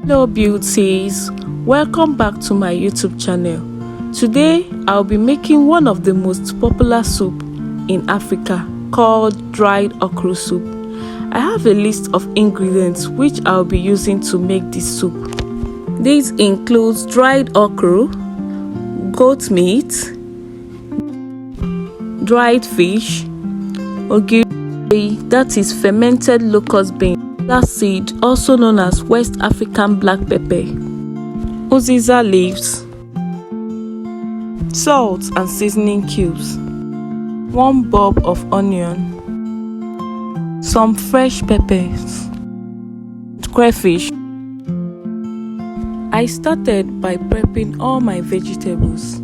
Hello beauties, welcome back to my YouTube channel. Today I'll be making one of the most popular soup in Africa called dried okra soup. I have a list of ingredients which I'll be using to make this soup. These include dried okra, goat meat, dried fish, ogiri, that is fermented locust bean, seed also known as West African black pepper, uziza leaves, salt and seasoning cubes, 1 bulb of onion, some fresh peppers, crayfish. I started by prepping all my vegetables.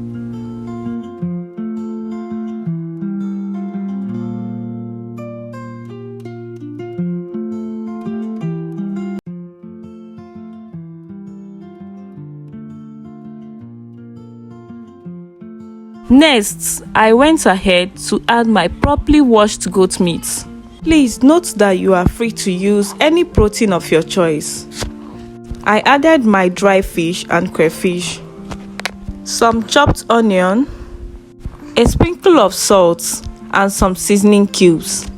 Next, I went ahead to add my properly washed goat meat. Please note that you are free to use any protein of your choice. I added my dry fish and crayfish, some chopped onion, a sprinkle of salt, and some seasoning cubes.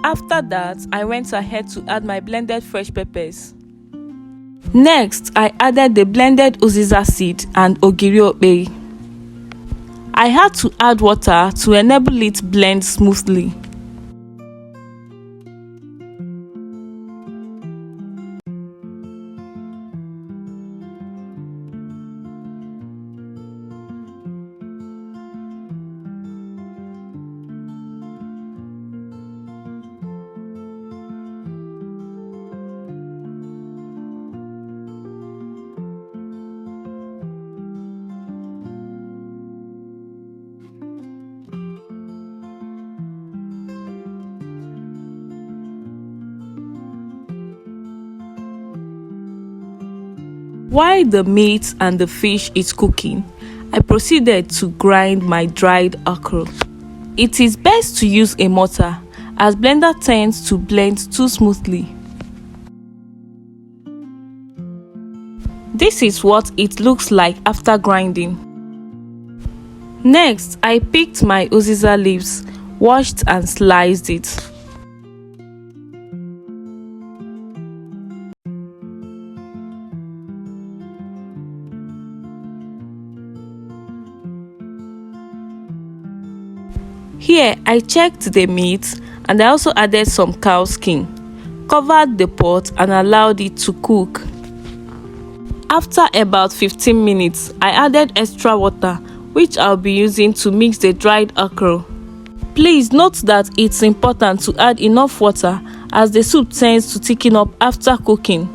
After that, I went ahead to add my blended fresh peppers. Next, I added the blended uziza seed and ogiri okpei. I had to add water to enable it blend smoothly. While the meat and the fish is cooking, I proceeded to grind my dried okra. It is best to use a mortar as blender tends to blend too smoothly. This is what it looks like after grinding. Next, I picked my uziza leaves, washed and sliced it. Here, I checked the meat and I also added some cow skin, covered the pot and allowed it to cook. After about 15 minutes, I added extra water which I'll be using to mix the dried okra. Please note that it's important to add enough water as the soup tends to thicken up after cooking.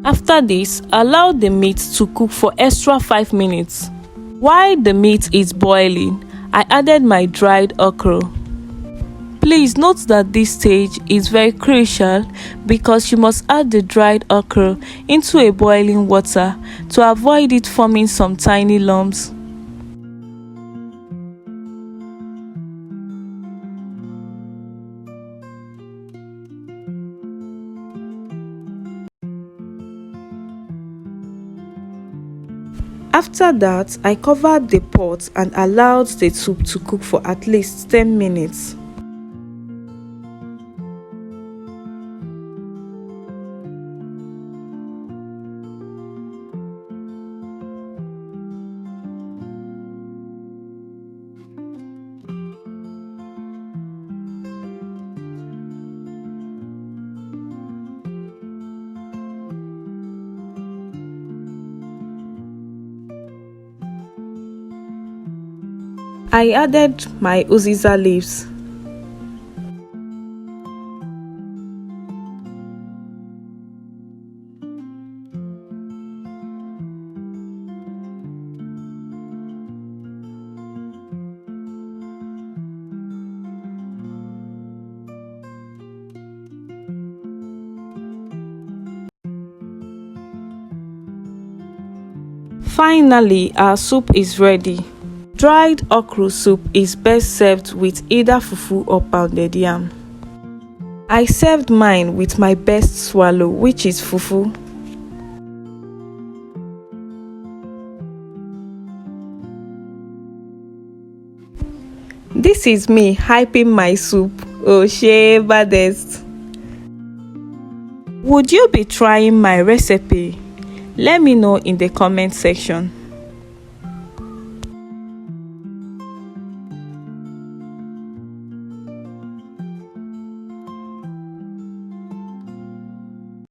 After this, allow the meat to cook for extra 5 minutes. While the meat is boiling, I added my dried okra. Please note that this stage is very crucial because you must add the dried okra into a boiling water to avoid it forming some tiny lumps. After that, I covered the pot and allowed the soup to cook for at least 10 minutes. I added my uziza leaves. Finally, our soup is ready. Dried okra soup is best served with either fufu or pounded yam. I served mine with my best swallow, which is fufu. This is me hyping my soup. Oh, shey baddest. Would you be trying my recipe? Let me know in the comment section.